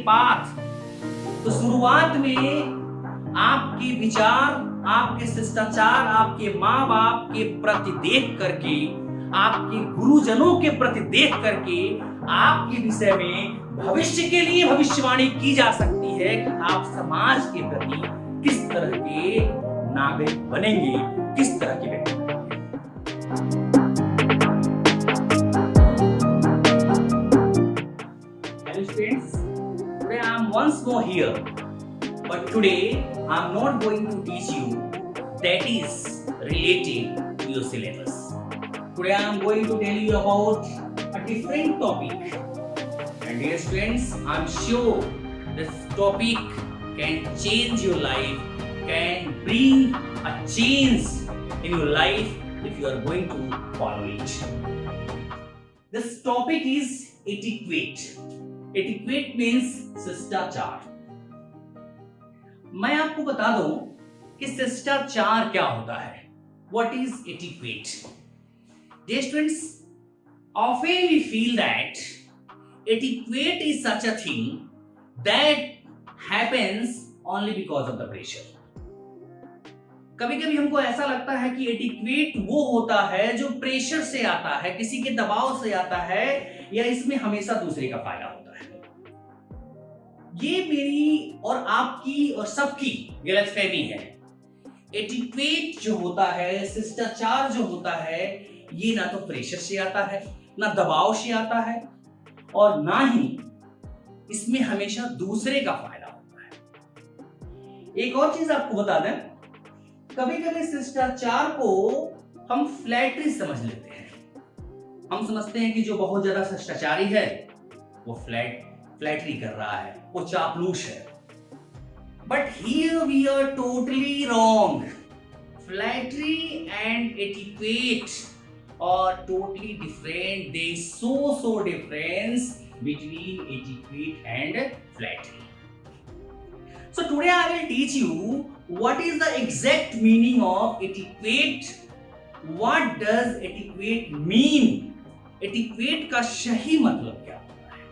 Path. तो शुरुआत में आपके विचार, आपके शिष्टाचार, आपके माँ बाप के प्रति देख करके, आपके गुरुजनों के प्रति देख करके आपके विषय में भविष्य के लिए भविष्यवाणी की जा सकती है कि आप समाज के प्रति किस तरह के नागरिक बनेंगे, किस तरह के व्यक्ति बनेंगे। Hello students, today I am once more here, but today I am not going to teach you that is related to your syllabus. Today I am going to tell you about a different topic. And dear students, I am sure this topic can change your life, can bring a change in your life if you are going to follow it. This topic is etiquette. Etiquette means शिष्टाचार। मैं आपको बता दूं कि शिष्टाचार क्या होता है। What is etiquette? Dear students, often we feel that etiquette is such a thing that happens only because of the pressure. कभी कभी हमको ऐसा लगता है कि एटिक्वेट वो होता है जो प्रेशर से आता है, किसी के दबाव से आता है, या इसमें हमेशा दूसरे का फायदा होता है। ये मेरी और आपकी और सबकी गलतफहमी है। एटिक्वेट जो होता है, शिष्टाचार जो होता है, ये ना तो प्रेशर से आता है, ना दबाव से आता है, और ना ही इसमें हमेशा दूसरे का फायदा होता है। एक और चीज आपको बता दें, कभी कभी शिष्टाचार को हम फ्लैटरी समझ लेते हैं। हम समझते हैं कि जो बहुत ज्यादा शिष्टाचारी है वो फ्लैटरी कर रहा है, वो चापलूस है। But here we are totally wrong. Flattery and etiquette are totally different. There is so difference between etiquette and flattery. So today I will teach you what is the exact meaning of etiquette. What does etiquette mean? Etiquette का सही मतलब क्या होता है?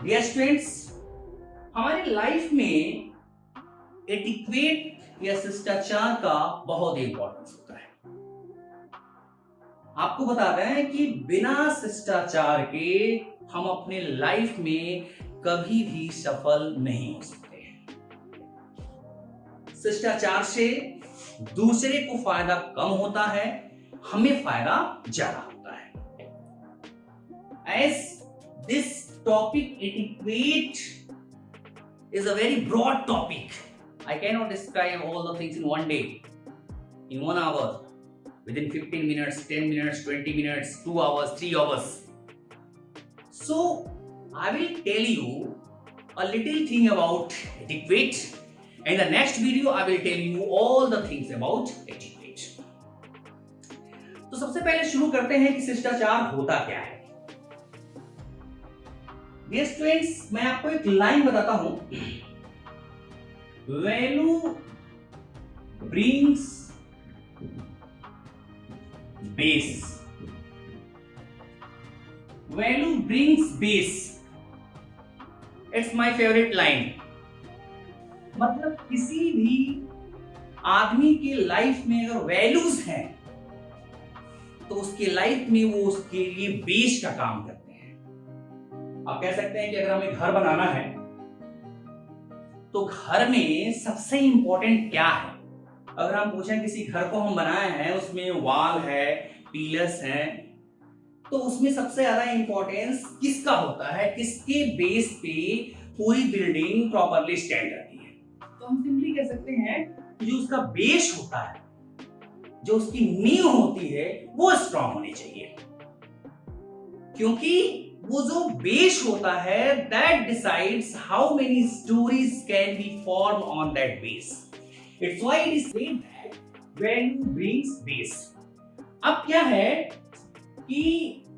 Dear students, हमारी life में etiquette या शिष्टाचार का बहुत इंपॉर्टेंस होता है। आपको बता दें कि बिना शिष्टाचार के हम अपने लाइफ में कभी भी सफल नहीं हो सकते हैं। शिष्टाचार से दूसरे को फायदा कम होता है, हमें फायदा ज्यादा होता है। As this topic etiquette is a very broad topic, I cannot describe all the things in one day, in 1 hour, within 15 minutes, 10 minutes, 20 minutes, 2 hours, 3 hours. So I will tell you a little thing about etiquette. In the next video, I will tell you all the things about etiquette. तो सबसे पहले शुरू करते हैं कि शिष्टाचार होता क्या है। Dear students, मैं आपको एक लाइन बताता हूं। Value brings base. Value brings base. It's my favorite line. मतलब किसी भी आदमी के लाइफ में अगर वैल्यूज हैं तो उसके लाइफ में वो उसके लिए बेस का काम करते हैं। आप कह सकते हैं कि अगर हमें घर बनाना है तो घर में सबसे इंपॉर्टेंट क्या है। अगर हम पूछें किसी घर को हम बनाए हैं, उसमें वॉल है, पिलर्स हैं, तो उसमें सबसे ज्यादा इंपॉर्टेंस किसका होता है, किसके बेस पे पूरी बिल्डिंग प्रॉपरली स्टैंड करती है। तो हम सिंपली कह सकते हैं कि जो उसका बेस होता है, जो उसकी नींव होती है, वो स्ट्रांग होनी चाहिए। क्योंकि वो जो बेस होता है, that decides how many stories can be form on that base. It's why it is said that value brings base. अब क्या है कि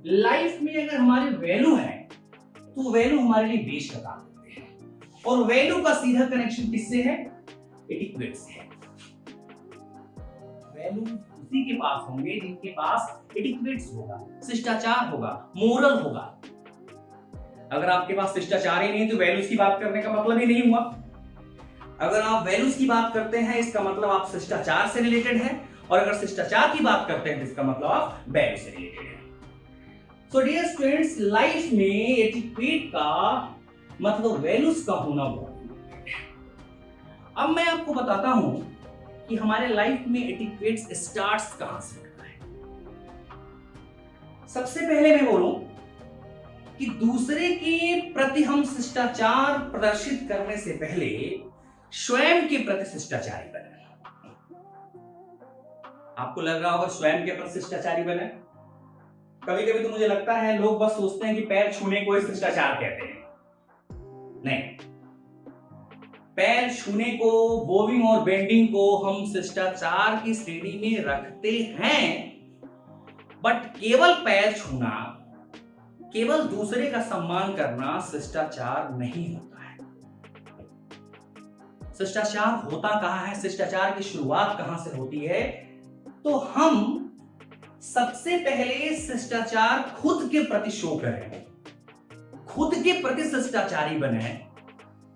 लाइफ में अगर हमारी वैल्यू है तो वैल्यू हमारे लिए बेस का काम करते हैं, और वैल्यू का सीधा कनेक्शन किससे है? एटिक्वेट से है। वैल्यू उसी के पास होंगे जिनके पास एटिक्वेट्स होगा, शिष्टाचार होगा, मोरल होगा। अगर आपके पास शिष्टाचार ही नहीं तो वैल्यूज की बात करने का मतलब ही नहीं हुआ। अगर आप वैल्यूज की बात करते हैं इसका मतलब आप शिष्टाचार से रिलेटेड हैं, और अगर शिष्टाचार की बात करते हैं तो इसका मतलब आप वैल्यू से रिलेटेड हैं। सो डियर स्टूडेंट्स, लाइफ में एटिक्वेट का मतलब वैल्यूज का होना बहुत इंपॉर्टेंट है। अब मैं आपको बताता हूं कि हमारे लाइफ में एटिक्वेट स्टार्ट्स कहां से होता है। सबसे पहले मैं बोलूं कि दूसरे के प्रति हम शिष्टाचार प्रदर्शित करने से पहले स्वयं के प्रति शिष्टाचारी बने। आपको लग रहा होगा स्वयं के प्रति शिष्टाचारी बने। कभी कभी तो मुझे लगता है लोग बस सोचते हैं कि पैर छूने को शिष्टाचार कहते हैं। नहीं, पैर छूने को, बोविंग और बेंडिंग को हम शिष्टाचार की श्रेणी में रखते हैं, बट केवल पैर छूना, केवल दूसरे का सम्मान करना शिष्टाचार नहीं होता है। शिष्टाचार होता कहां है, शिष्टाचार की शुरुआत कहां से होती है? तो हम सबसे पहले शिष्टाचार खुद के प्रति शो करें, खुद के प्रति शिष्टाचारी बने।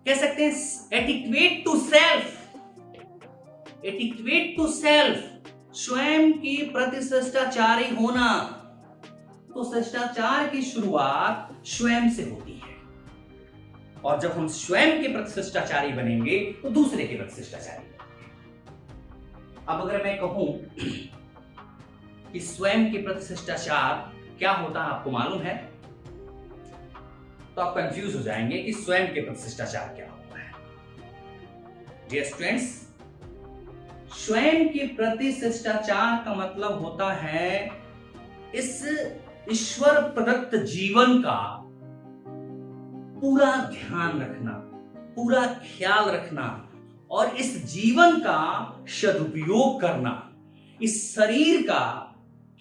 कह सकते हैं etiquette to self, etiquette to self, स्वयं के प्रति शिष्टाचारी होना। तो शिष्टाचार की शुरुआत स्वयं से होती है, और जब हम स्वयं के प्रति शिष्टाचारी बनेंगे तो दूसरे के प्रति शिष्टाचारी बनेंगे। अब अगर मैं कहूं कि स्वयं के प्रति शिष्टाचार क्या होता है आपको मालूम है, तो आप कंफ्यूज हो जाएंगे कि स्वयं के प्रति शिष्टाचार क्या होता है। डियर स्टूडेंट्स, स्वयं के प्रति शिष्टाचार का मतलब होता है इस ईश्वर प्रदत्त जीवन का पूरा ध्यान रखना, पूरा ख्याल रखना, और इस जीवन का सदुपयोग करना, इस शरीर का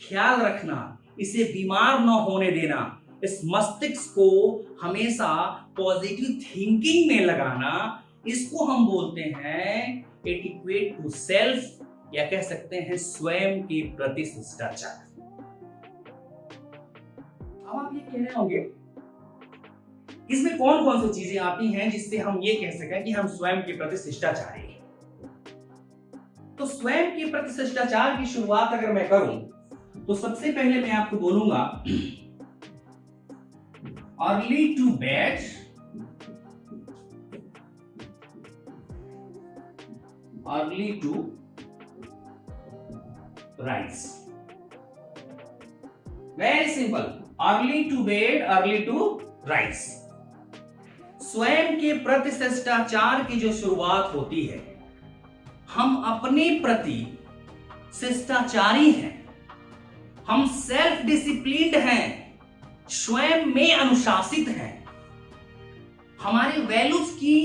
ख्याल रखना, इसे बीमार न होने देना, इस मस्तिष्क को हमेशा पॉजिटिव थिंकिंग में लगाना, इसको हम बोलते हैं एटिक्वेट टू सेल्फ, या कह सकते हैं स्वयं के प्रति शिष्टाचार। अब आप ये कह रहे होंगे इसमें कौन कौन सी चीजें आती हैं जिससे हम ये कह सकें कि हम स्वयं के प्रति शिष्टाचारी हैं। तो स्वयं के प्रति शिष्टाचार की शुरुआत अगर मैं करूं तो सबसे पहले मैं आपको बोलूंगा early to bed, early to rise. Very simple, early to bed, early to rise. स्वयं के प्रति शिष्टाचार की जो शुरुआत होती है, हम अपने प्रति शिष्टाचारी हैं, हम सेल्फ डिसिप्लिन्ड हैं, स्वयं में अनुशासित हैं, हमारी वैल्यूज की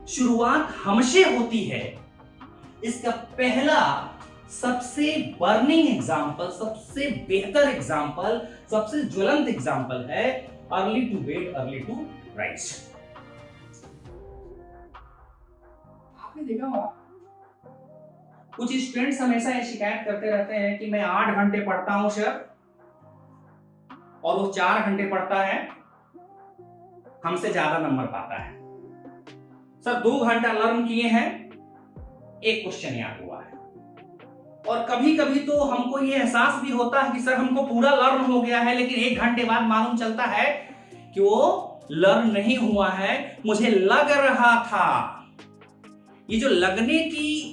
शुरुआत हमसे होती है। इसका पहला सबसे बर्निंग एग्जाम्पल, सबसे बेहतर एग्जाम्पल, सबसे ज्वलंत एग्जाम्पल है early to bed, early to rise. आपने देखा होगा कुछ स्टूडेंट्स हमेशा ये शिकायत करते रहते हैं कि मैं 8 घंटे पढ़ता हूं सर, और वो 4 घंटे पढ़ता है, हमसे ज्यादा नंबर पाता है। सर 2 घंटा लर्न किए हैं, 1 क्वेश्चन याद हुआ है। और कभी कभी तो हमको ये एहसास भी होता है कि सर हमको पूरा लर्न हो गया है, लेकिन 1 घंटे बाद मालूम चलता है कि वो लर्न नहीं हुआ है, मुझे लग रहा था। ये जो लगने की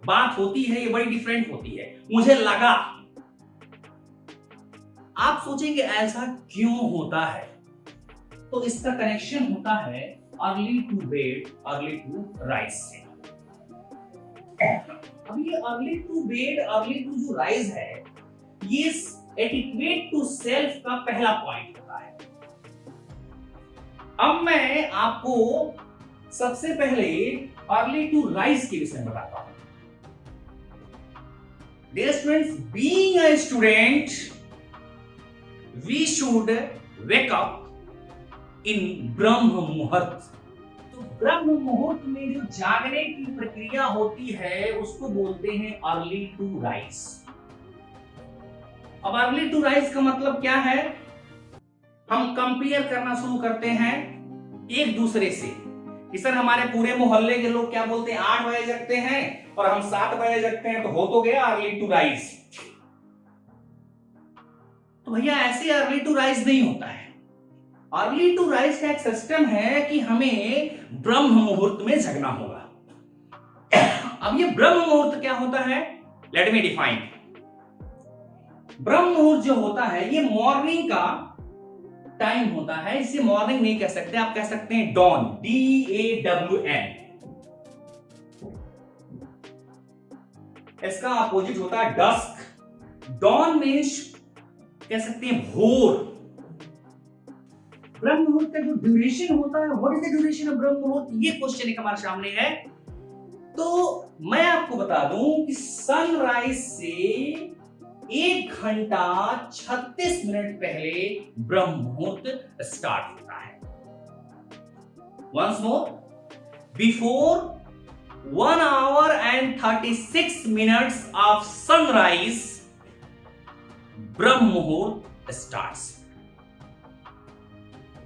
बात होती है ये बड़ी डिफरेंट होती है। मुझे लगा, आप सोचेंगे ऐसा क्यों होता है, तो इसका कनेक्शन होता है early to bed, early to rise से। अब ये early to bed, early to जो राइज है, ये एटिक्वेट टू सेल्फ का पहला पॉइंट होता है। अब मैं आपको सबसे पहले अर्ली टू राइज के विषय में बताता हूं। Dear students, being a student, we should wake up in ब्रह्म मुहूर्त। तो ब्रह्म मुहूर्त में जो जागने की प्रक्रिया होती है उसको बोलते हैं अर्ली टू राइज। अब अर्ली टू राइज का मतलब क्या है? हम कंपेयर करना शुरू करते हैं एक दूसरे से कि सर हमारे पूरे मोहल्ले के लोग क्या बोलते हैं 8 बजे जगते हैं और हम 7 बजे जगते हैं, तो हो तो गया अर्ली टू राइज। तो भैया ऐसे अर्ली टू राइज नहीं होता है। अर्ली टू राइज का एक सिस्टम है कि हमें ब्रह्म मुहूर्त में जगना होगा। अब ये ब्रह्म मुहूर्त क्या होता है, लेट मी डिफाइन। ब्रह्म मुहूर्त जो होता है ये मॉर्निंग का टाइम होता है। इसे मॉर्निंग नहीं कह सकते, आप कह सकते हैं डॉन, DAWN। इसका अपोजिट होता है डस्क। डॉन मीन्स कह सकते हैं भोर। ब्रह्म मुहूर्त का जो ड्यूरेशन होता है, what is the duration of ब्रह्म मुहूर्त, ये क्वेश्चन एक हमारे सामने है। तो मैं आपको बता दूं कि सनराइज से 1 घंटा 36 मिनट पहले ब्रह्म मुहूर्त स्टार्ट होता है। Once more, before 1 hour and 36 minutes of sunrise, ब्रह्म मुहूर्त स्टार्ट्स।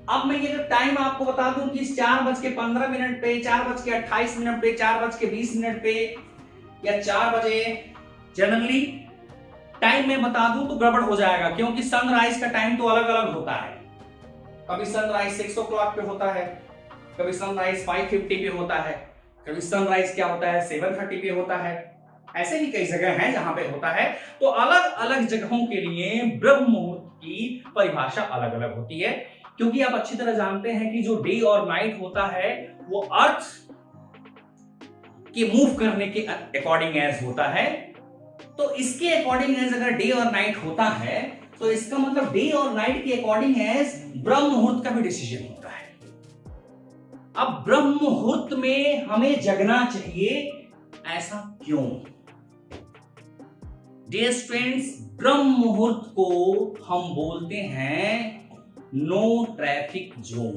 अब मैं ये टाइम आपको बता दूं कि 4:15 पे, 4:28 पे, 4:20 पे या 4 बजे, जनरली टाइम में बता दूं तो गड़बड़ हो जाएगा, क्योंकि सनराइज का टाइम तो अलग अलग होता है। कभी सनराइज 6 o'clock पे होता है, कभी सनराइज 5:50 पे होता है, कभी सनराइज क्या होता है 7:30 पे होता है। ऐसे भी कई जगह हैं जहां पे होता है। तो अलग अलग जगहों के लिए ब्रह्म मुहूर्त की परिभाषा अलग अलग होती है, क्योंकि आप अच्छी तरह जानते हैं कि जो डे और नाइट होता है वो अर्थ के मूव करने के अकॉर्डिंग एज होता है। तो इसके अकॉर्डिंग एज अगर डे और नाइट होता है तो इसका मतलब डे और नाइट के अकॉर्डिंग एज ब्रह्म मुहूर्त का भी डिसीजन होता है। अब ब्रह्म मुहूर्त में हमें जगना चाहिए, ऐसा क्यों? डियर स्टूडेंट्स, ब्रह्म मुहूर्त को हम बोलते हैं नो ट्रैफिक जोन।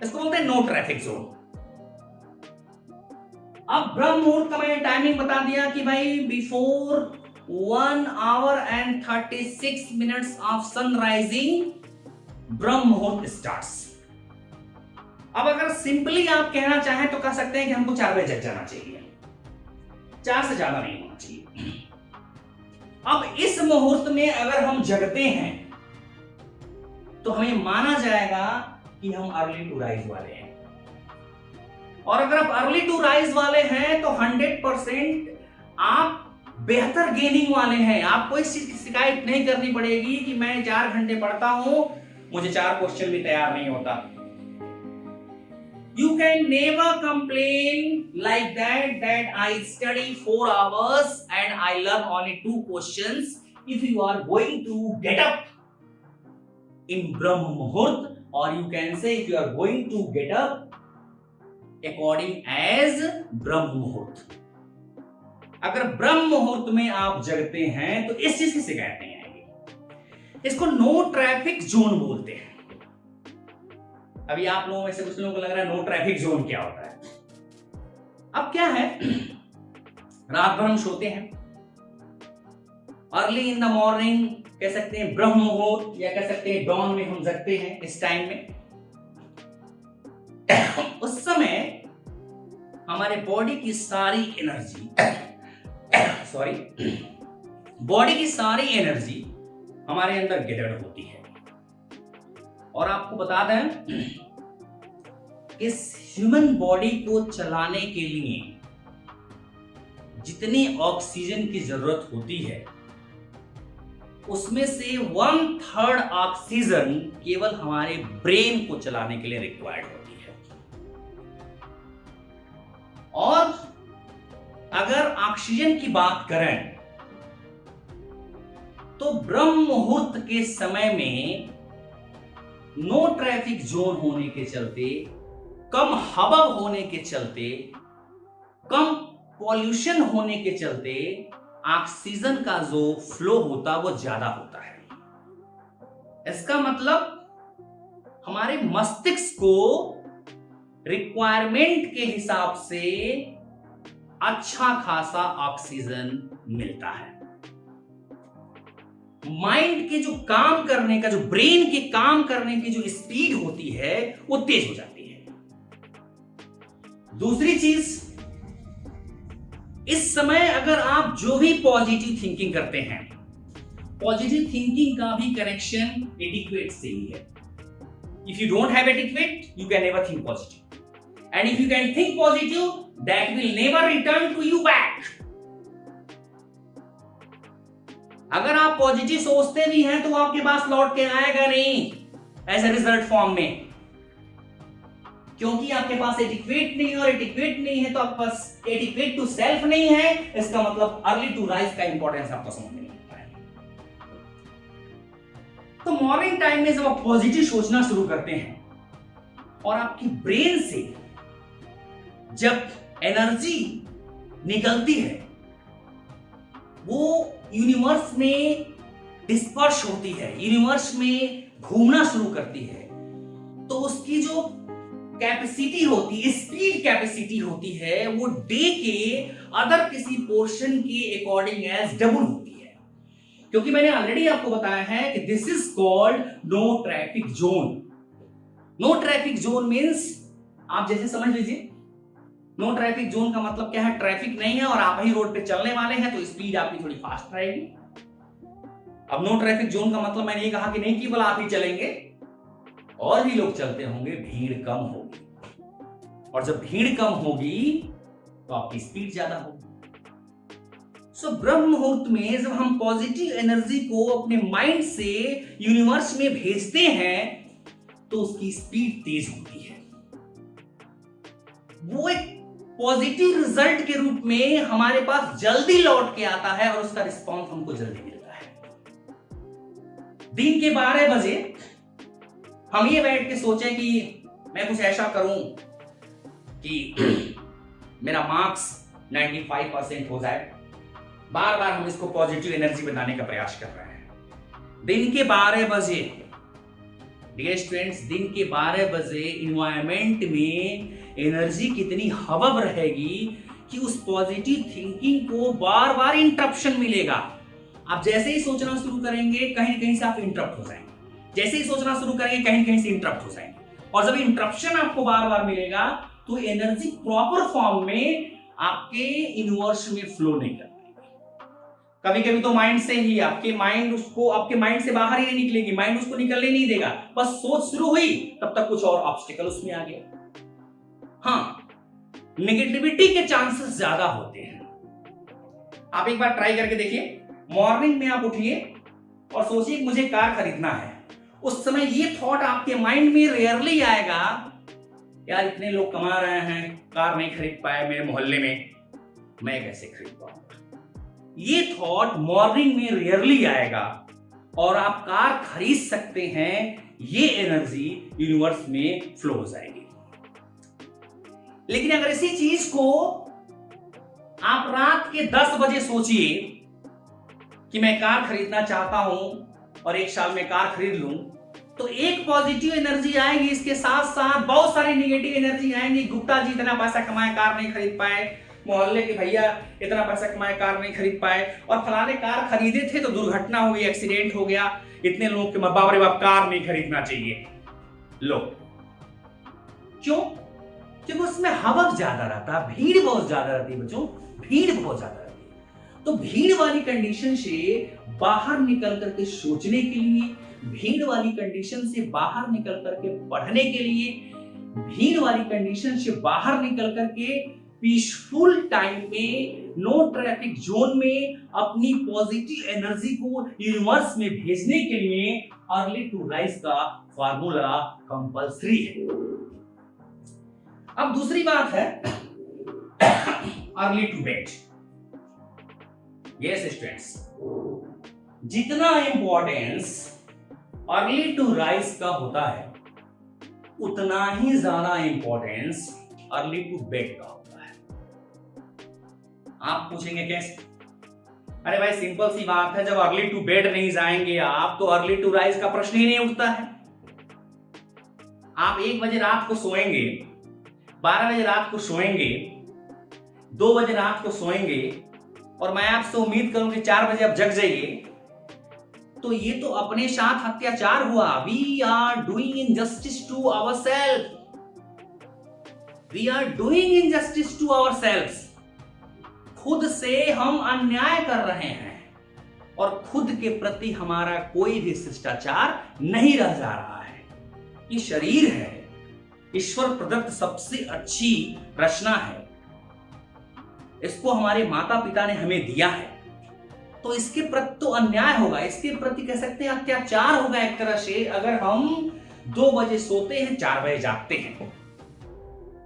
इसको बोलते हैं नो ट्रैफिक जोन। अब ब्रह्म मुहूर्त का मैंने टाइमिंग बता दिया कि भाई before 1 hour and 36 minutes of sunrising ब्रह्म मुहूर्त स्टार्ट्स। अब अगर सिंपली आप कहना चाहें तो कह सकते हैं कि हमको 4 बजे जग जाना चाहिए, 4 से ज्यादा नहीं होना चाहिए। अब इस मुहूर्त में अगर हम जगते हैं तो हमें माना जाएगा कि हम अर्ली टू राइज वाले हैं। और अगर आप अर्ली टू राइज वाले हैं तो 100% आप बेहतर गेनिंग वाले हैं। आपको इस चीज की शिकायत नहीं करनी पड़ेगी कि मैं 4 घंटे पढ़ता हूं, मुझे 4 क्वेश्चन भी तैयार नहीं होता। You can never complain like that I study 4 hours and I learn only 2 questions if you are going to get up in Brahma Muhurt, or you can say if you are going to get up according as Brahma Muhurt। अगर ब्रह्म मुहूर्त में आप जगते हैं तो इस चीज की शिकायत नहीं आएगी। इसको नो ट्रैफिक जोन बोलते हैं। अभी आप लोगों में से कुछ लोगों को लग रहा है नो ट्रैफिक जोन क्या होता है। अब क्या है, रात भर हम सोते हैं, अर्ली इन द मॉर्निंग कह सकते हैं ब्रह्म मुहूर्त, या कह सकते हैं डॉन में हम जगते हैं। इस टाइम में उस समय हमारे बॉडी की सारी एनर्जी बॉडी की सारी एनर्जी हमारे अंदर गैदर्ड होती है। और आपको बता दें, इस ह्यूमन बॉडी को चलाने के लिए जितनी ऑक्सीजन की जरूरत होती है उसमें से 1/3 ऑक्सीजन केवल हमारे ब्रेन को चलाने के लिए रिक्वायर्ड होती है। और अगर ऑक्सीजन की बात करें तो ब्रह्म मुहूर्त के समय में नो ट्रैफिक जोन होने के चलते, कम हवा होने के चलते, कम पॉल्यूशन होने के चलते ऑक्सीजन का जो फ्लो होता वो ज्यादा होता है। इसका मतलब हमारे मस्तिष्क को रिक्वायरमेंट के हिसाब से अच्छा खासा ऑक्सीजन मिलता है। माइंड के जो काम करने का, जो ब्रेन के काम करने की जो स्पीड होती है वो तेज हो जाती है। दूसरी चीज, इस समय अगर आप जो भी पॉजिटिव थिंकिंग करते हैं, पॉजिटिव थिंकिंग का भी कनेक्शन एडिक्वेट से ही है। If you don't have etiquette, you can never think positive, and if you can think positive, that will never return to you back. अगर आप पॉजिटिव सोचते भी हैं तो आपके पास लौट के आएगा नहीं एज ए रिजल्ट फॉर्म में, क्योंकि आपके पास एडिक्वेट नहीं है, और एडिक्वेट नहीं है तो आपके पास एडिक्वेट टू सेल्फ नहीं है। इसका मतलब अर्ली टू राइज का इंपॉर्टेंस आपको समझ में नहीं आता है। तो मॉर्निंग टाइम में जब आप पॉजिटिव सोचना शुरू करते हैं और आपकी ब्रेन से जब एनर्जी निकलती है, वो यूनिवर्स में डिस्पर्स होती है, यूनिवर्स में घूमना शुरू करती है, तो उसकी जो कैपेसिटी होती है, स्पीड कैपेसिटी होती है, वो डे के अदर किसी पोर्शन के अकॉर्डिंग एज डबल होती है। क्योंकि मैंने ऑलरेडी आपको बताया है कि this is called no traffic zone. No traffic zone means, आप जैसे समझ लीजिए, नो ट्रैफिक जोन का मतलब क्या है, ट्रैफिक नहीं है और आप ही रोड पे चलने वाले हैं तो स्पीड आपकी थोड़ी फास्ट रहेगी। अब नो ट्रैफिक जोन का मतलब मैंने ये कहा कि नहीं केवल आप ही चलेंगे, और भी लोग चलते होंगे, भीड़ कम होगी, और जब भीड़ कम होगी तो आपकी स्पीड ज्यादा होगी। सो ब्रह्म मुहूर्त में जब हम पॉजिटिव एनर्जी को अपने माइंड से यूनिवर्स में भेजते हैं तो उसकी स्पीड तेज होती है। वो एक पॉजिटिव रिजल्ट के रूप में हमारे पास जल्दी लौट के आता है और उसका रिस्पॉन्स हमको जल्दी मिलता है। दिन के 12 बजे हम ये बैठ के सोचें कि मैं कुछ ऐसा करूं कि मेरा मार्क्स 95% हो जाए। बार बार हम इसको पॉजिटिव एनर्जी बनाने का प्रयास कर रहे हैं। दिन के 12 बजे, डियर स्टूडेंट्स, दिन के 12 बजे इन्वायरमेंट में एनर्जी कितनी हबब रहेगी कि उस पॉजिटिव थिंकिंग को बार बार इंटरप्शन मिलेगा। आप जैसे ही सोचना शुरू करेंगे कहीं कहीं से आप इंटरप्ट हो जाएंगे, जैसे ही सोचना शुरू करेंगे कहीं कहीं से इंटरप्ट हो जाएंगे, और जब इंटरप्शन आपको बार बार मिलेगा तो एनर्जी प्रॉपर फॉर्म में आपके यूनिवर्स में फ्लो नहीं कर पाएगी। कभी कभी तो माइंड से ही आपके माइंड से बाहर ही नहीं निकलेगी, माइंड उसको निकलने नहीं देगा, बस सोच शुरू हुई तब तक कुछ और ऑब्स्टिकल उसमें आ गया। हाँ, नेगेटिविटी के चांसेस ज्यादा होते हैं। आप एक बार ट्राई करके देखिए, मॉर्निंग में आप उठिए और सोचिए मुझे कार खरीदना है। उस समय ये थॉट आपके माइंड में रेयरली आएगा, यार इतने लोग कमा रहे हैं, कार नहीं खरीद पाए मेरे मोहल्ले में, मैं कैसे खरीद पाऊंगा। ये थॉट मॉर्निंग में रेयरली आएगा और आप कार खरीद सकते हैं, ये एनर्जी यूनिवर्स में फ्लो हो जाएगी। लेकिन अगर इसी चीज को आप रात के 10 बजे सोचिए कि मैं कार खरीदना चाहता हूं और 1 साल में कार खरीद लूं, तो एक पॉजिटिव एनर्जी आएगी, इसके साथ साथ बहुत सारी नेगेटिव एनर्जी आएंगी। गुप्ता जी इतना पैसा कमाए, कार नहीं खरीद पाए, मोहल्ले के भैया इतना पैसा कमाए, कार नहीं खरीद पाए, और फलाने कार खरीदे थे तो दुर्घटना हो गई, एक्सीडेंट हो गया, इतने लोग के बाप रे बाप कार नहीं खरीदना चाहिए। लो, क्यों? क्योंकि उसमें हवक ज्यादा रहता है, भीड़ बहुत ज्यादा रहती है बच्चों, भीड़ बहुत ज्यादा रहती है। तो भीड़ वाली कंडीशन से बाहर निकल करके सोचने के लिए, भीड़ वाली कंडीशन से बाहर निकल करके पढ़ने के लिए, भीड़ वाली कंडीशन से बाहर निकल करके पीसफुल टाइम में, नो ट्रैफिक जोन में अपनी पॉजिटिव एनर्जी को यूनिवर्स में भेजने के लिए अर्ली टू राइज का फार्मूला कंपल्सरी है। अब दूसरी बात है early to bed. Yes students, जितना इंपॉर्टेंस अर्ली टू राइज का होता है उतना ही ज्यादा इंपॉर्टेंस अर्ली टू बेड का होता है। आप पूछेंगे कैसे? अरे भाई सिंपल सी बात है, जब अर्ली टू बेड नहीं जाएंगे आप तो अर्ली टू राइज का प्रश्न ही नहीं उठता है। आप 1 बजे रात को सोएंगे, 12 बजे रात को सोएंगे, 2 बजे रात को सोएंगे, और मैं आपसे उम्मीद करूं कि 4 बजे आप जग जाइए, तो ये तो अपने साथ अत्याचार हुआ। We are doing injustice to ourself, we are doing injustice to ourselves. खुद से हम अन्याय कर रहे हैं और खुद के प्रति हमारा कोई भी शिष्टाचार नहीं रह जा रहा है। ये शरीर है, ईश्वर प्रदत्त सबसे अच्छी रचना है, इसको हमारे माता पिता ने हमें दिया है, तो इसके प्रति तो अन्याय होगा, इसके प्रति कह सकते हैं अत्याचार होगा एक तरह से, अगर हम 2 बजे सोते हैं 4 बजे जागते हैं,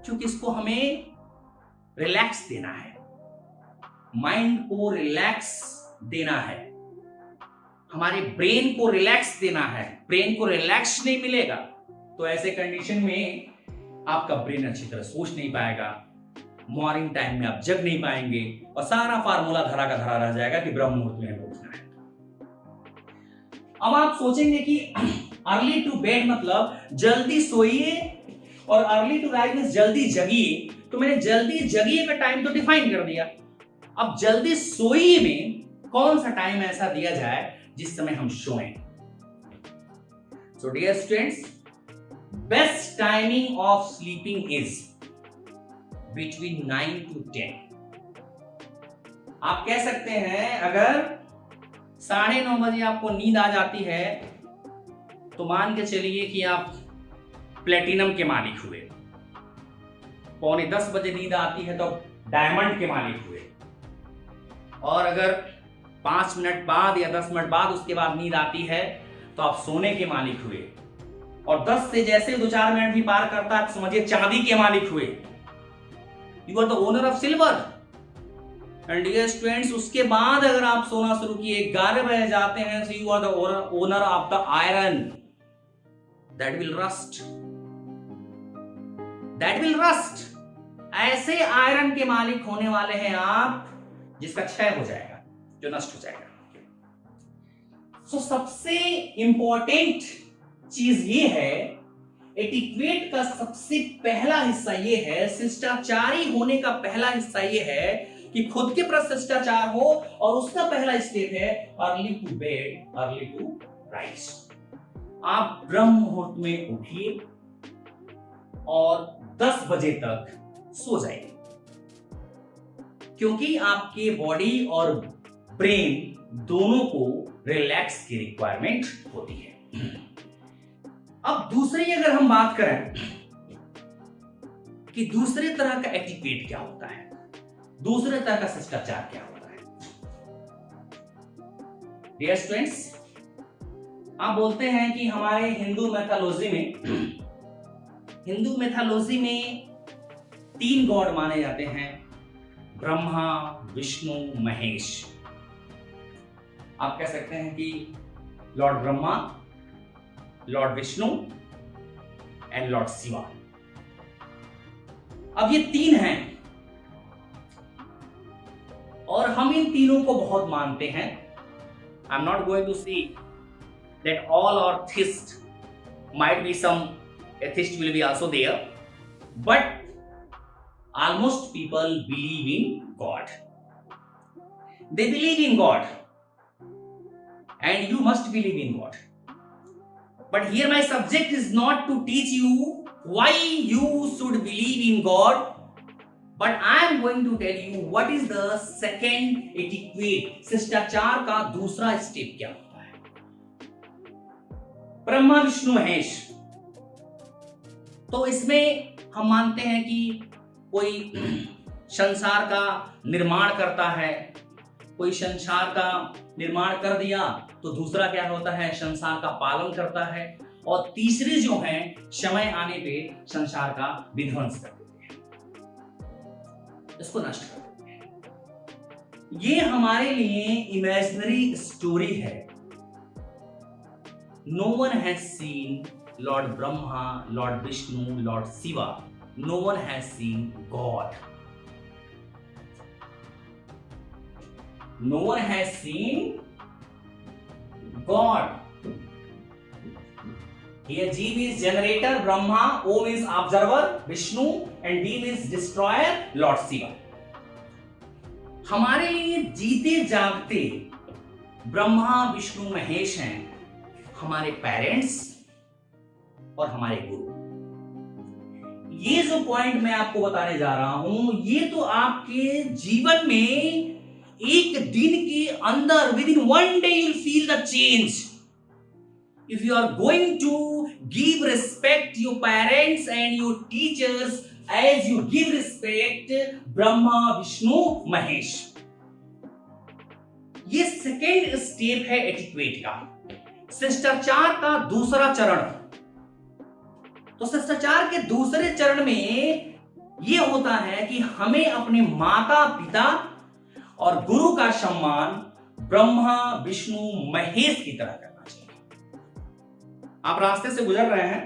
क्योंकि इसको हमें रिलैक्स देना है, माइंड को रिलैक्स देना है, हमारे ब्रेन को रिलैक्स देना है। ब्रेन को रिलैक्स नहीं मिलेगा तो ऐसे कंडीशन में आपका ब्रेन अच्छी तरह सोच नहीं पाएगा, मॉर्निंग टाइम में आप जग नहीं पाएंगे और सारा फार्मूला धरा का धरा रह जाएगा कि ब्रह्म मुहूर्त में हमें उठना है। अब आप सोचेंगे कि अर्ली टू बेड मतलब जल्दी सोइए और अर्ली टू राइज मींस जल्दी जगिए, तो मैंने जल्दी जगिए का टाइम तो डिफाइन कर दिया। अब जल्दी सोइए में कौन सा टाइम ऐसा दिया जाए जिस समय हम सोएं? So dear students, best timing of sleeping is between 9 to 10। आप कह सकते हैं अगर 9:30 बजे आपको नींद आ जाती है तो मान के चलिए कि आप प्लेटिनम के मालिक हुए, 9:45 बजे नींद आती है तो डायमंड के मालिक हुए, और अगर 5 मिनट बाद या 10 मिनट बाद उसके बाद नींद आती है तो आप सोने के मालिक हुए, और 10 से जैसे 2-4 मिनट भी पार करता है तो समझिए चांदी के मालिक हुए। You are the owner of silver. And dear students, उसके बाद अगर आप सोना शुरू किए 11 बजे जाते हैं so you are the owner of the iron that will rust. That will rust. ऐसे आयरन के मालिक होने वाले हैं आप जिसका क्षय हो जाएगा, जो नष्ट हो जाएगा। So सबसे इंपॉर्टेंट चीज ये है, एटिक्वेट का सबसे पहला हिस्सा ये है, शिष्टाचारी होने का पहला हिस्सा ये है कि खुद के प्रति शिष्टाचार हो, और उसका पहला स्टेप है early to bed early to rise. आप ब्रह्म मुहूर्त में उठिए और 10 बजे तक सो जाइए, क्योंकि आपके बॉडी और ब्रेन दोनों को रिलैक्स की रिक्वायरमेंट होती है। अब दूसरी अगर हम बात करें कि दूसरे तरह का एटिक्वेट क्या होता है, दूसरे तरह का शिष्टाचार क्या होता है। डियर स्टूडेंट्स, आप बोलते हैं कि हमारे हिंदू मैथोलॉजी में 3 गॉड माने जाते हैं, ब्रह्मा, विष्णु, महेश। आप कह सकते हैं कि Lord Brahma, Lord Vishnu and Lord Shiva. अब ये 3 हैं और हम इन तीनों को बहुत मानते हैं। I am not going to see that all और theist might be some atheist will be also there, but almost people believe in God. They believe in God and you must believe in God. But here my subject is not to teach you why you should believe in God, but I am going to tell you what is the second etiquette, शिष्टाचार का दूसरा step क्या होता है। ब्रह्मा, विष्णु, महेश, तो इसमें हम मानते हैं कि कोई संसार का निर्माण करता है, कोई संसार का निर्माण कर दिया तो दूसरा क्या होता है, संसार का पालन करता है, और तीसरे जो हैं समय आने पे संसार का विध्वंस कर देते हैं, इसको नष्ट कर देते हैं। ये हमारे लिए इमेजिनरी स्टोरी है। No one has seen Lord Brahma, Lord Vishnu, Lord Shiva. No one has seen God. No one has seen God. Here G means generator, Brahma, O means observer, Vishnu, and D means destroyer, Lord Shiva. हमारे लिए जीते जागते ब्रह्मा विष्णु महेश हैं हमारे parents और हमारे गुरु। ये जो पॉइंट मैं आपको बताने जा रहा हूं, ये तो आपके जीवन में एक दिन के अंदर, within one day you will feel the change. If you are going to give respect your parents and your teachers as you give respect Brahma Vishnu Mahesh. ये सेकेंड स्टेप है एटिक्वेट का, शिष्टाचार का दूसरा चरण। तो शिष्टाचार के दूसरे चरण में यह होता है कि हमें अपने माता पिता और गुरु का सम्मान ब्रह्मा विष्णु महेश की तरह करना चाहिए। आप रास्ते से गुजर रहे हैं,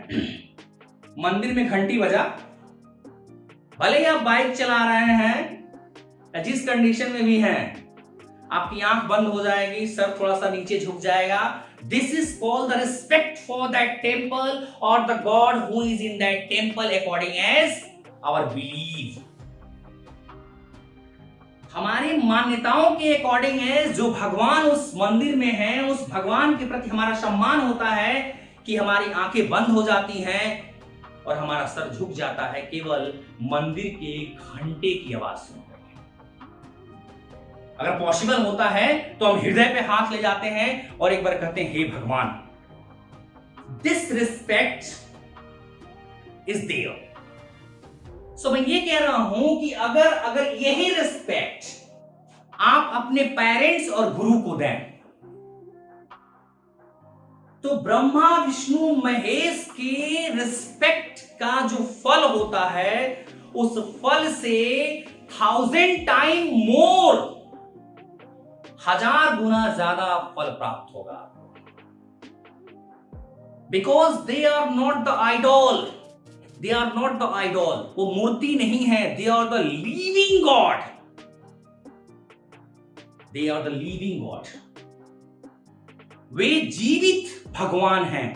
मंदिर में घंटी बजा, भले ही आप बाइक चला रहे हैं, जिस कंडीशन में भी हैं, आपकी आंख बंद हो जाएगी, सर थोड़ा सा नीचे झुक जाएगा। This is called the respect for that temple or the God who is in that temple according as our belief. हमारी मान्यताओं के अकॉर्डिंग है, जो भगवान उस मंदिर में है, उस भगवान के प्रति हमारा सम्मान होता है कि हमारी आंखें बंद हो जाती हैं और हमारा सर झुक जाता है केवल मंदिर के घंटे की आवाज सुनकर। अगर पॉसिबल होता है तो हम हृदय पे हाथ ले जाते हैं और एक बार कहते हैं, हे भगवान, दिस रिस्पेक्ट इज देयर। सो मैं ये कह रहा हूं कि अगर यही रिस्पेक्ट आप अपने पेरेंट्स और गुरु को दें, तो ब्रह्मा विष्णु महेश के रिस्पेक्ट का जो फल होता है, उस फल से 1000 टाइम मोर, 1000 गुना ज्यादा फल प्राप्त होगा। Because they are not the idol, they are not the idol, वो मूर्ति नहीं है, they are the living god, they are the living god. वे जीवित भगवान हैं।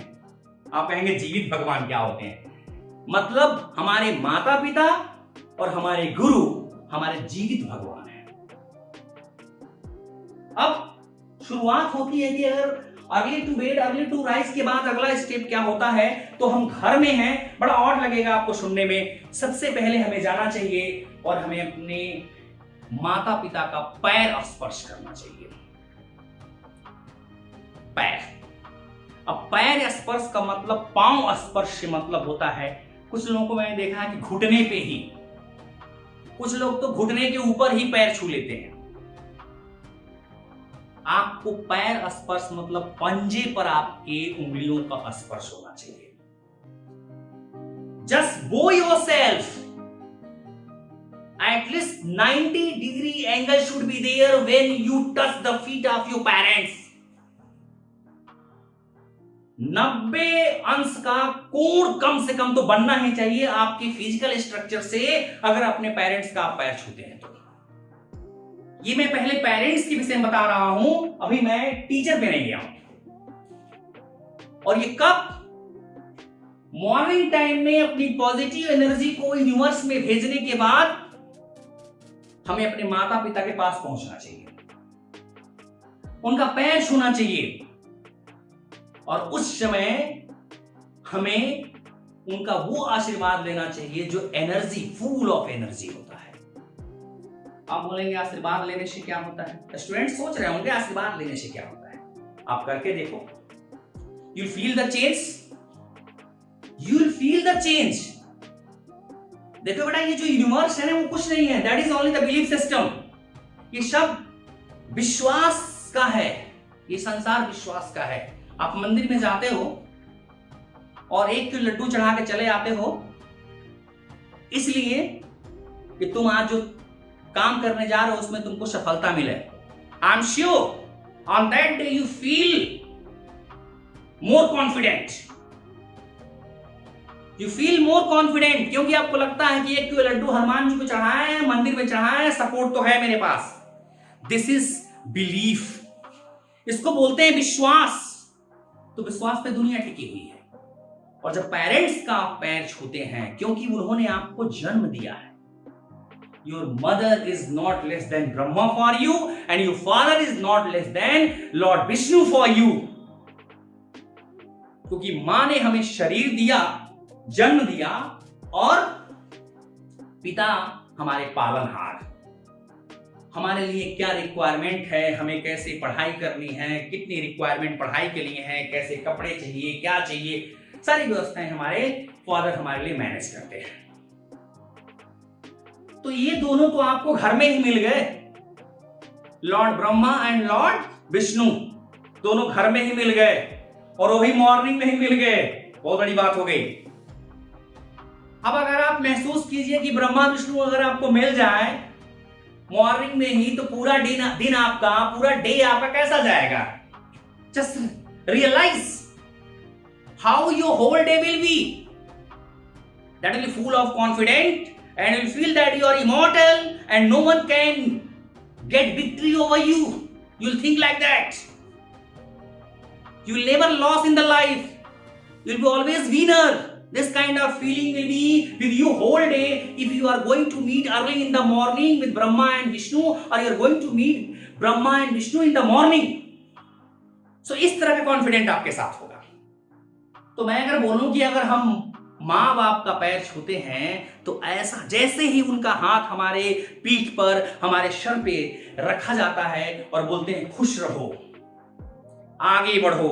आप कहेंगे जीवित भगवान क्या होते हैं? मतलब हमारे माता पिता और हमारे गुरु हमारे जीवित भगवान हैं। अब शुरुआत होती है कि अगर early to bed early to rise के बाद अगला स्टेप क्या होता है, तो हम घर में हैं, बड़ा ऑड लगेगा आपको सुनने में। सबसे पहले हमें जाना चाहिए और हमें अपने माता पिता का पैर स्पर्श करना चाहिए। पैर, अब पैर स्पर्श का मतलब, पांव स्पर्श से मतलब होता है, कुछ लोगों को मैंने देखा है कि घुटने पे ही, कुछ लोग तो घुटने के ऊपर ही पैर छू लेते हैं। आपको पैर स्पर्श मतलब पंजे पर आपके उंगलियों का स्पर्श होना चाहिए। जस्ट बो yourself, at least 90-degree angle should be there when you touch the feet of your parents. 90 अंश का कोण कम से कम तो बनना ही चाहिए आपके फिजिकल स्ट्रक्चर से, अगर अपने पेरेंट्स का आप पैर छूते हैं तो। ये मैं पहले पेरेंट्स के विषय में बता रहा हूं, अभी मैं टीचर पे नहीं गया हूं। और ये कब? मॉर्निंग टाइम में अपनी पॉजिटिव एनर्जी को यूनिवर्स में भेजने के बाद हमें अपने माता पिता के पास पहुंचना चाहिए, उनका पैर छूना चाहिए, और उस समय हमें उनका वो आशीर्वाद लेना चाहिए जो एनर्जी, फुल ऑफ एनर्जी होता है। आप बोलेंगे आशीर्वाद लेने से क्या होता है? स्टूडेंट सोच रहे होंगे आशीर्वाद लेने से क्या होता है। आप करके देखो, you feel the change, you will feel the change. देखो बेटा, ये जो यूनिवर्स है ना, वो कुछ नहीं है, that is only the belief system. ये सब विश्वास का है, ये संसार विश्वास का है। आप मंदिर में जाते हो और 1 किलो लड्डू चढ़ा के चले आते हो, इसलिए कि तुम आज जो काम करने जा रहे हो उसमें तुमको सफलता मिले। I am sure on that day you feel more confident, you feel more confident, क्योंकि आपको लगता है कि 1 किलो लड्डू हनुमान जी को चढ़ाया है, मंदिर में चढ़ाया है, सपोर्ट तो है मेरे पास। दिस इज बिलीफ, इसको बोलते हैं विश्वास। तो विश्वास पे दुनिया टिकी हुई है। और जब पेरेंट्स का आप पैर छूते हैं, क्योंकि उन्होंने आपको जन्म दिया है, your mother is not less than Brahma for you and your father is not less than Lord Vishnu for you. क्योंकि मां ने हमें शरीर दिया, जन्म दिया, और पिता हमारे पालनहार। हमारे लिए क्या रिक्वायरमेंट है, हमें कैसे पढ़ाई करनी है, कितनी रिक्वायरमेंट पढ़ाई के लिए है, कैसे कपड़े चाहिए, क्या चाहिए, सारी व्यवस्थाएं हमारे फादर हमारे लिए मैनेज करते हैं। तो ये दोनों तो आपको घर में ही मिल गए, Lord Brahma and Lord Vishnu दोनों घर में ही मिल गए, और वो भी मॉर्निंग में ही मिल गए। बहुत बड़ी बात हो गई। अब अगर आप महसूस कीजिए कि ब्रह्मा विष्णु अगर आपको मिल जाए मॉर्निंग में ही, तो पूरा दिन आपका, पूरा डे आपका कैसा जाएगा? Just realise how your whole day will be. That will be full of confident and you feel that you are immortal and no one can get victory over you. You'll think like that. You will never lose in the life. You'll be always winner. This kind of feeling will be with you whole day if you are going to meet early in the morning with Brahma and Vishnu, or you are going to meet Brahma and Vishnu in the morning. So इस तरह का confident आपके साथ होगा। तो मैं अगर बोलूं कि अगर हम माँ बाप का पैर छूते हैं तो ऐसा जैसे ही उनका हाथ हमारे पीठ पर, हमारे सर पे रखा जाता है और बोलते हैं खुश रहो, आगे बढ़ो,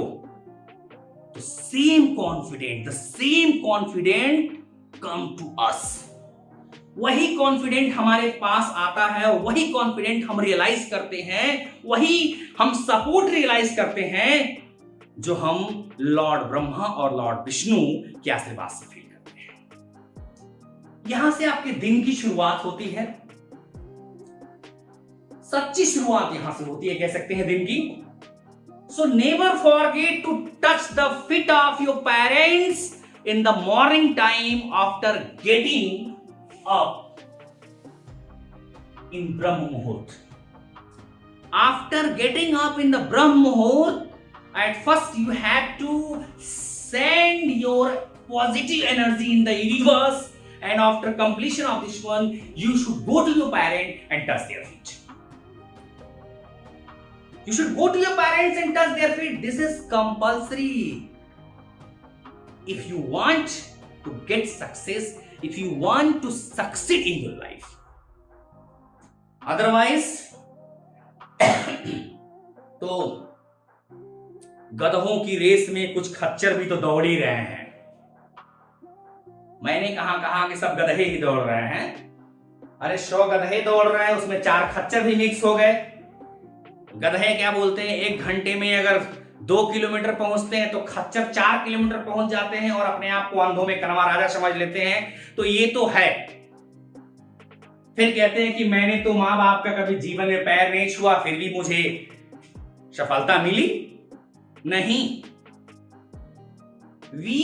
तो same confident come to us. वही कॉन्फिडेंट हमारे पास आता है और वही कॉन्फिडेंट हम रियलाइज करते हैं, वही हम सपोर्ट रियलाइज करते हैं जो हम लॉर्ड ब्रह्मा और लॉर्ड विष्णु के आशीर्वाद से फील करते हैं। यहां से आपके दिन की शुरुआत होती है, सच्ची शुरुआत यहां से होती है, कह सकते हैं दिन की। So never forget to touch the feet of your parents in the morning time after getting up in Brahma muhurta. After getting up in the Brahma muhurta, at first you have to send your positive energy in the universe, and after completion of this one you should go to your parent and touch their feet. You should go to your parents and touch their feet. This is compulsory if you want to get success, if you want to succeed in your life. Otherwise तो गधों की race में कुछ खच्चर भी तो दौड़ ही रहे हैं। मैंने कहा कि सब गधे ही दौड़ रहे हैं? अरे 100 गधे दौड़ रहे हैं, उसमें 4 खच्चर भी मिक्स हो गए। गधे क्या बोलते हैं, 1 घंटे में अगर 2 किलोमीटर पहुंचते हैं तो खच्चर 4 किलोमीटर पहुंच जाते हैं और अपने आप को अंधों में कनवा राजा समझ लेते हैं। तो ये तो है। फिर कहते हैं कि मैंने तो माँ बाप का कभी जीवन में पैर नहीं छुआ, फिर भी मुझे सफलता मिली। नहीं, we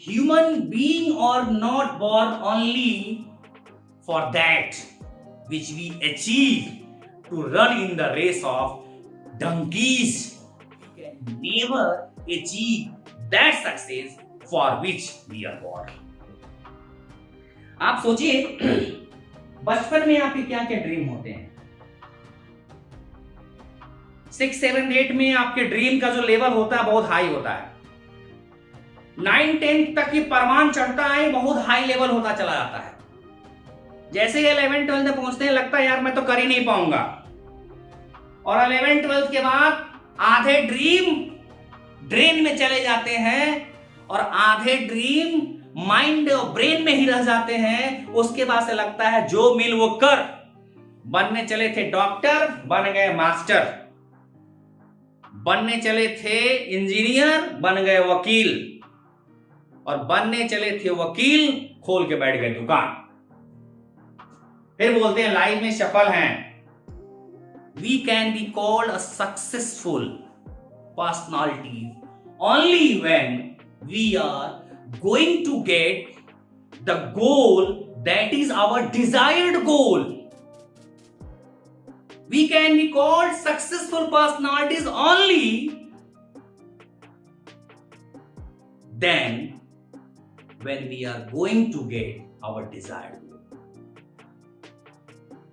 human being are not born only for that which we achieve to run in the race of donkeys. We can never achieve that success for which we are born. आप सोचिए बचपन में आपके क्या क्या ड्रीम होते हैं। 6, 7, 8 में आपके ड्रीम का जो लेवल होता है बहुत हाई होता है। 9, 10 तक ये परवान चढ़ता है, बहुत हाई लेवल होता चला जाता है। जैसे 11, 12 में पहुंचते हैं लगता है यार मैं तो कर ही नहीं पाऊंगा। और 11, 12 के बाद आधे ड्रीम ड्रेन में चले जाते हैं और आधे ड्रीम माइंड और ब्रेन में ही रह जाते हैं। उसके बाद से लगता है जो मिल वो कर। बनने चले थे डॉक्टर, बन गए मास्टर। बनने चले थे इंजीनियर, बन गए वकील। और बनने चले थे वकील, खोल के बैठ गए दुकान। फिर बोलते हैं लाइफ में सफल हैं। We can be called a successful personality only when we are going to get the goal that is our desired goal. We can be called successful personalities only then when we are going to get our desired goal.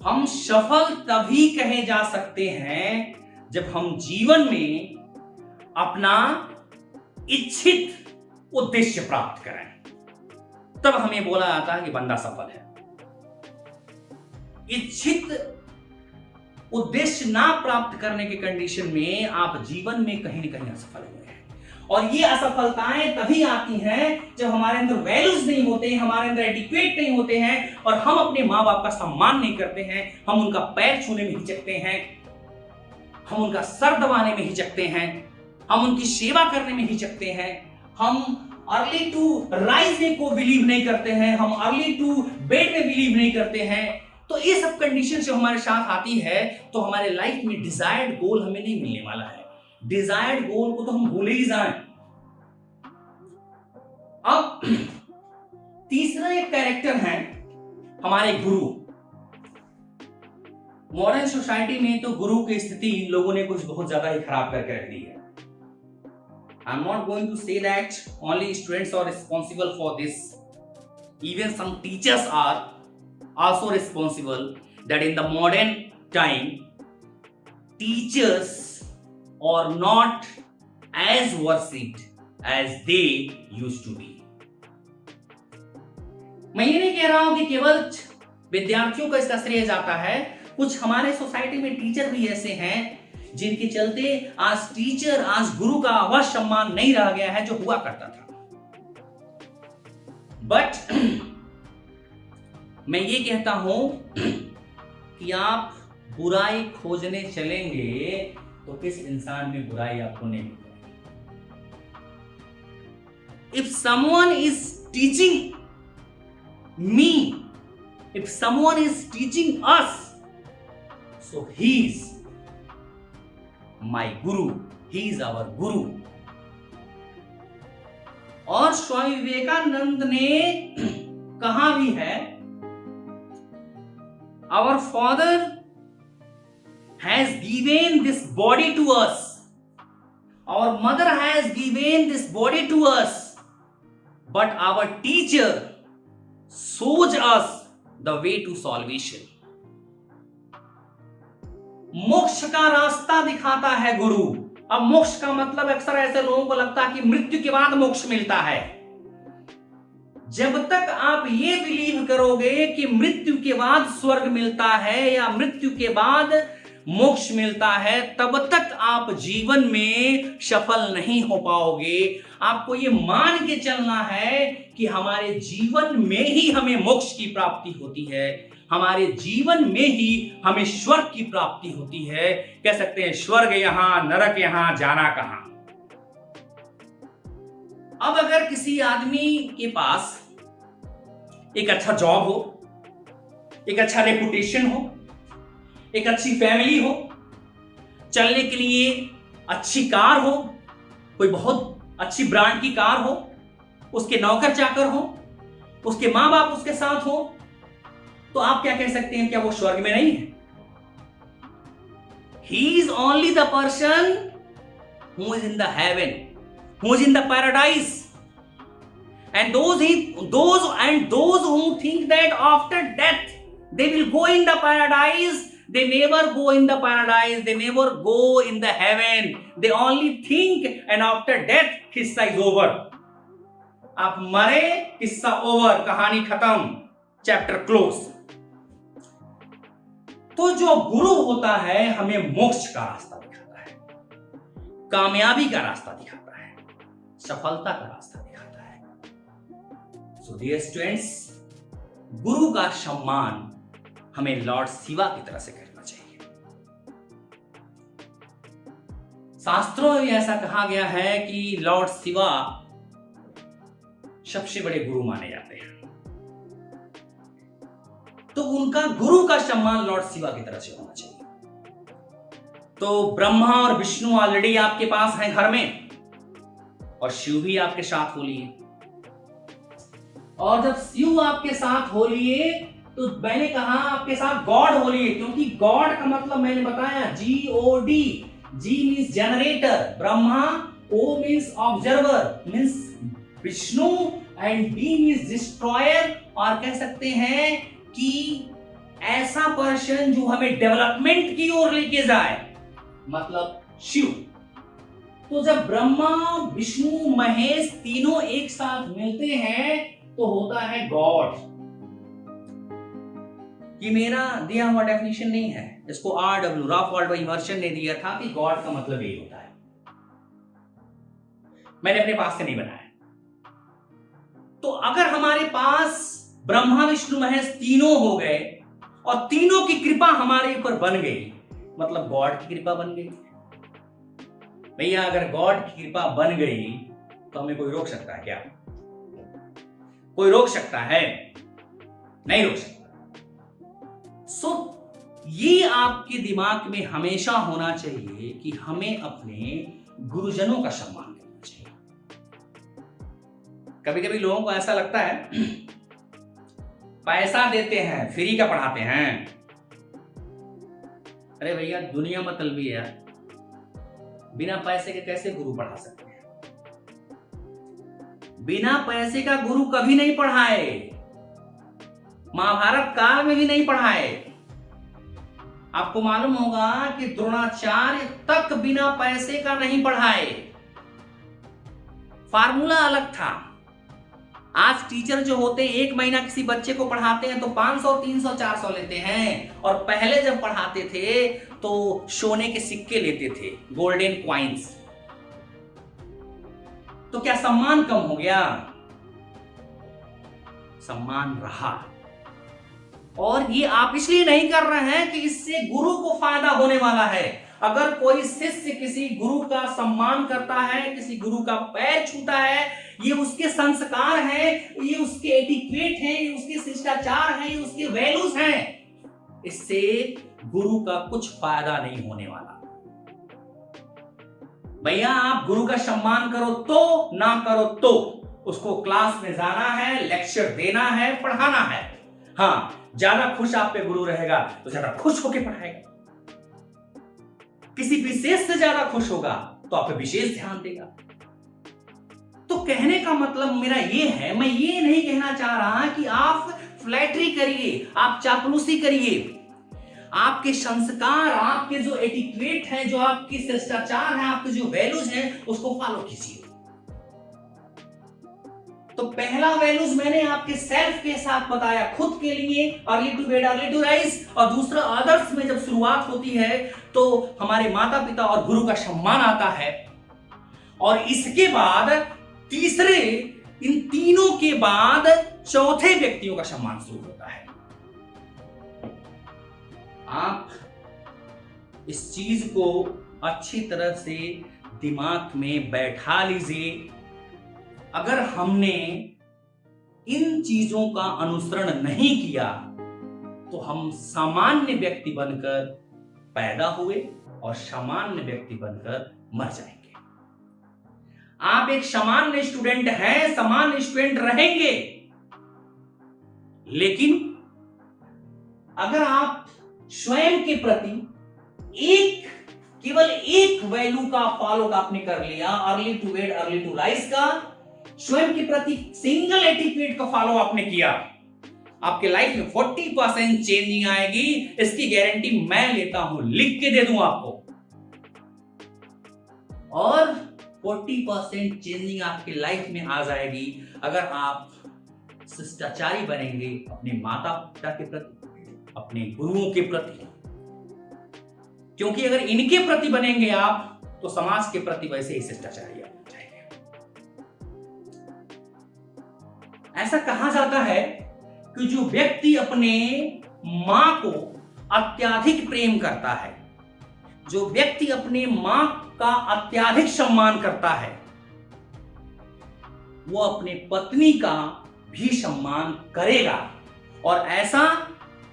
हम सफल तभी कहे जा सकते हैं जब हम जीवन में अपना इच्छित उद्देश्य प्राप्त करें, तब हमें बोला जाता है कि बंदा सफल है। इच्छित उद्देश्य ना प्राप्त करने के कंडीशन में आप जीवन में कहीं न कहीं असफल हुए हैं। और ये असफलताएं तभी आती हैं जब हमारे अंदर वैल्यूज नहीं होते, हमारे अंदर एडिक्वेट नहीं होते हैं और हम अपने माँ बाप का सम्मान नहीं करते हैं, हम उनका पैर छूने में हिचकते हैं, हम उनका सर दबाने में हिचकते हैं, हम उनकी सेवा करने में हिचकते हैं, हम अर्ली टू राइज को बिलीव नहीं करते हैं, हम अर्ली टू बेड में बिलीव नहीं करते हैं। तो ये सब कंडीशन जो हमारे साथ आती है तो हमारे लाइफ में डिजायर्ड गोल हमें नहीं मिलने वाला है। डिजायर्ड गोल को तो हम भूल ही जाएं। अब तीसरा एक कैरेक्टर है हमारे गुरु। मॉडर्न सोसाइटी में तो गुरु की स्थिति लोगों ने कुछ बहुत ज्यादा ही खराब करके रख दी है। I am not going to say that only students are responsible for this, even some teachers are also responsible, that in the modern time teachers are not as worshipped as they used to be. मैं ये नहीं कह रहा हूं कि केवल विद्यार्थियों को इसका श्रेय जाता है, कुछ हमारे सोसाइटी में टीचर भी ऐसे हैं जिनके चलते आज टीचर, आज गुरु का वह सम्मान नहीं रह गया है जो हुआ करता था। बट मैं ये कहता हूं कि आप बुराई खोजने चलेंगे तो किस इंसान में बुराई आपको नहीं मिलेगी। If someone is teaching me, if someone is teaching us, so he is my Guru, he is our गुरु। और स्वामी विवेकानंद ने कहा भी है, our father has given this body to us, our mother has given this body to us, but our teacher shows us the way to salvation. मोक्ष का रास्ता दिखाता है गुरु। अब मोक्ष का मतलब अक्सर ऐसे लोगों को लगता है कि मृत्यु के बाद मोक्ष मिलता है। जब तक आप ये बिलीव करोगे कि मृत्यु के बाद स्वर्ग मिलता है या मृत्यु के बाद मोक्ष मिलता है, तब तक आप जीवन में सफल नहीं हो पाओगे। आपको ये मान के चलना है कि हमारे जीवन में ही हमें मोक्ष की प्राप्ति होती है, हमारे जीवन में ही हमें स्वर्ग की प्राप्ति होती है। कह सकते हैं स्वर्ग यहां, नरक यहां, जाना कहां। अब अगर किसी आदमी के पास एक अच्छा जॉब हो, एक अच्छा रेपुटेशन हो, एक अच्छी फैमिली हो, चलने के लिए अच्छी कार हो, कोई बहुत अच्छी ब्रांड की कार हो, उसके नौकर चाकर हो, उसके मां बाप उसके साथ हो, तो आप क्या कह सकते हैं, क्या वो स्वर्ग में नहीं है? He is only the person who is in the heaven, who is in the paradise. And those who think that after death they will go in the paradise, they never go in the paradise, they never go in the heaven. They only think, and after death किस्सा is over. आप मरे, किस्सा over, कहानी खत्म, chapter close. तो जो गुरु होता है हमें मोक्ष का रास्ता दिखाता है, कामयाबी का रास्ता दिखाता है, सफलता का रास्ता दिखाता है। सो डियर स्टूडेंट्स, गुरु का सम्मान हमें लॉर्ड शिवा की तरह से करना चाहिए। शास्त्रों में ऐसा कहा गया है कि लॉर्ड शिवा सबसे बड़े गुरु माने जाते हैं, तो उनका गुरु का सम्मान लॉर्ड शिवा की तरह से होना चाहिए। तो ब्रह्मा और विष्णु ऑलरेडी आपके पास हैं घर में, और शिव भी आपके साथ हो लिए। और जब शिव आपके साथ हो लिए तो मैंने कहा आपके साथ गॉड हो लिए, क्योंकि गॉड का मतलब मैंने बताया GOD, G means generator, Brahma, O means observer, means Vishnu, and D means destroyer, और कह सकते हैं कि ऐसा पर्सन जो हमें डेवलपमेंट की ओर लेके जाए, मतलब शिव। तो जब ब्रह्मा विष्णु महेश तीनों एक साथ मिलते हैं तो होता है गॉड। ये मेरा दिया हुआ डेफिनेशन नहीं है, इसको RW रॉफ वर्ल्ड इमर्शन ने दिया था कि गॉड का मतलब यही होता है, मैंने अपने पास से नहीं बनाया। तो अगर हमारे पास ब्रह्मा विष्णु महेश तीनों हो गए और तीनों की कृपा हमारे ऊपर बन गई, मतलब गॉड की कृपा बन गई। भैया अगर गॉड की कृपा बन गई तो हमें कोई रोक सकता है क्या? कोई रोक सकता है? नहीं रोक सकता। ये आपके दिमाग में हमेशा होना चाहिए कि हमें अपने गुरुजनों का सम्मान करना चाहिए। कभी कभी लोगों को ऐसा लगता है पैसा देते हैं फ्री का पढ़ाते हैं। अरे भैया दुनिया मतलबी है, बिना पैसे के कैसे गुरु पढ़ा सकते हैं? बिना पैसे का गुरु कभी नहीं पढ़ाए, महाभारत काल में भी नहीं पढ़ाए। आपको मालूम होगा कि द्रोणाचार्य तक बिना पैसे का नहीं पढ़ाए, फार्मूला अलग था। आज टीचर जो होते हैं एक महीना किसी बच्चे को पढ़ाते हैं तो 500 300 400 लेते हैं, और पहले जब पढ़ाते थे तो सोने के सिक्के लेते थे, गोल्डन क्वाइंस। तो क्या सम्मान कम हो गया? सम्मान रहा। और ये आप इसलिए नहीं कर रहे हैं कि इससे गुरु को फायदा होने वाला है। अगर कोई शिष्य किसी गुरु का सम्मान करता है, किसी गुरु का पैर छूता है, ये उसके संस्कार हैं, ये उसके एटिक्वेट हैं, ये उसके शिष्टाचार हैं, ये उसके वैल्यूज हैं। इससे गुरु का कुछ फायदा नहीं होने वाला। भैया आप गुरु का सम्मान करो तो, ना करो तो, उसको क्लास में जाना है, लेक्चर देना है, पढ़ाना है। हाँ, ज्यादा खुश आप पे गुरु रहेगा तो ज्यादा खुश होकर पढ़ाएगा। किसी विशेष से ज्यादा खुश होगा तो आप पे विशेष ध्यान देगा। तो कहने का मतलब मेरा ये है, मैं ये नहीं कहना चाह रहा कि आप फ्लैटरी करिए, आप चापलूसी करिए। आपके संस्कार, आपके जो एटिक्वेट हैं, जो आपके शिष्टाचार हैं, आपके जो वैल्यूज हैं, उसको फॉलो कीजिए। तो पहला वैल्यूज मैंने आपके सेल्फ के साथ बताया, खुद के लिए, early to bed early to rise. और दूसरा अदर्स में जब शुरुआत होती है तो हमारे माता पिता और गुरु का सम्मान आता है। और इसके बाद तीसरे, इन तीनों के बाद चौथे व्यक्तियों का सम्मान शुरू होता है। आप इस चीज को अच्छी तरह से दिमाग में बैठा लीजिए। अगर हमने इन चीजों का अनुसरण नहीं किया तो हम सामान्य व्यक्ति बनकर पैदा हुए और सामान्य व्यक्ति बनकर मर जाएंगे। आप एक सामान्य स्टूडेंट हैं, सामान्य स्टूडेंट रहेंगे, लेकिन अगर आप स्वयं के प्रति केवल एक वैल्यू का फॉलो आपने कर लिया, early to bed early to rise का, स्वयं के प्रति सिंगल एटिक्वेट का फॉलो आपने किया, आपके लाइफ में 40% चेंजिंग आएगी। इसकी गारंटी मैं लेता हूं, लिख के दे दूं आपको। और 40% चेंजिंग आपकी लाइफ में आ जाएगी अगर आप शिष्टाचारी बनेंगे अपने माता पिता के प्रति, अपने गुरुओं के प्रति। क्योंकि अगर इनके प्रति बनेंगे आप तो समाज के प्रति वैसे ही शिष्टाचारी आप हो जाएंगे। ऐसा कहा जाता है कि जो व्यक्ति अपने मां को अत्यधिक प्रेम करता है, जो व्यक्ति अपने मां का अत्यधिक सम्मान करता है, वो अपने पत्नी का भी सम्मान करेगा। और ऐसा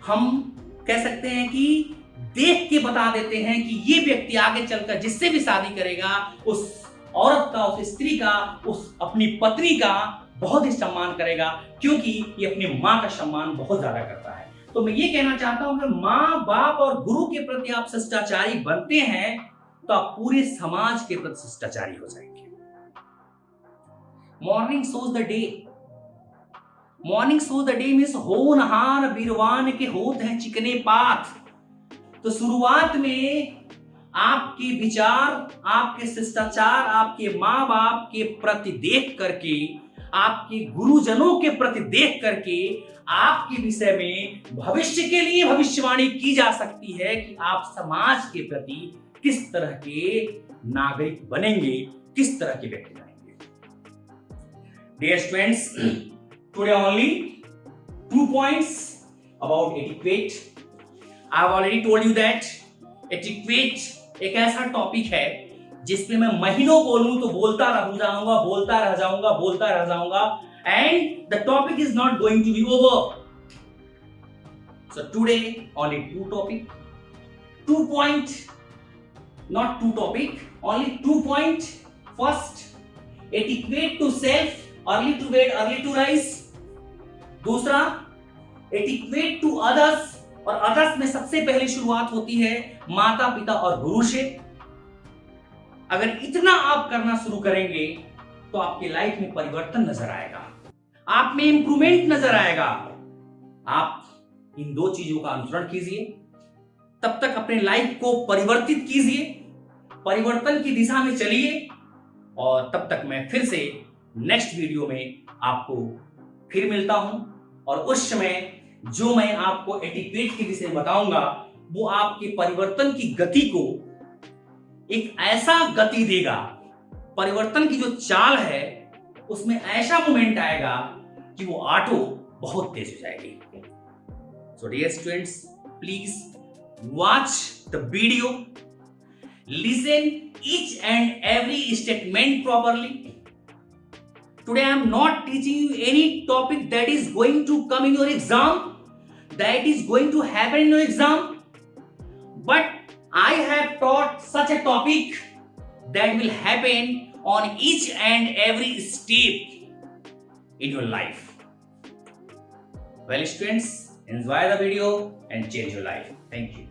हम कह सकते हैं कि देख के बता देते हैं कि ये व्यक्ति आगे चलकर जिससे भी शादी करेगा उस औरत का, उस स्त्री का, उस अपनी पत्नी का बहुत ही सम्मान करेगा, क्योंकि ये अपनी मां का सम्मान बहुत ज्यादा करता है। तो मैं ये कहना चाहता हूं कि मां बाप और गुरु के प्रति आप शिष्टाचारी बनते हैं तो आप पूरे समाज के प्रति शिष्टाचारी हो जाएंगे। Morning shows the day. Morning so the day means होनहार बीरवान के होत है चिकने पाथ। तो शुरुआत में आपके विचार, आपके शिष्टाचार, आपके माँ बाप के प्रति देख करके, आपके गुरुजनों के प्रति देख करके आपके विषय में भविष्य के लिए भविष्यवाणी की जा सकती है कि आप समाज के प्रति किस तरह के नागरिक बनेंगे, किस तरह के व्यक्ति बनेंगे। Dear students, today only 2 points about etiquette. I have already told you that etiquette एक ऐसा टॉपिक है जिसपे मैं महीनों बोलूं तो बोलता रह जाऊंगा and the topic is not going to be over. So today only 2 topic, 2 point, not 2 topic, only 2 point. First, etiquette to self, early to bed, early to rise. दूसरा, etiquette to others, और others में सबसे पहले शुरुआत होती है माता पिता और गुरु से। अगर इतना आप करना शुरू करेंगे तो आपकी लाइफ में परिवर्तन नजर आएगा, आप में इंप्रूवमेंट नजर आएगा। आप इन 2 चीजों का अनुसरण कीजिए, तब तक अपने लाइफ को परिवर्तित कीजिए, परिवर्तन की दिशा में चलिए, और तब तक मैं फिर से नेक्स्ट वीडियो में आपको फिर मिलता हूं। और उस समय जो मैं आपको एटिक्वेट के विषय में बताऊंगा वो आपके परिवर्तन की गति को एक ऐसा गति देगा, परिवर्तन की जो चाल है उसमें ऐसा मोमेंट आएगा कि वो ऑटो बहुत तेज हो जाएगी। So dear students, please watch the video, listen each and every statement properly. Today I am not teaching you any topic that is going to come in your exam, that is going to happen in your exam, but I have taught such a topic that will happen on each and every step in your life. Well students, enjoy the video and change your life. Thank you.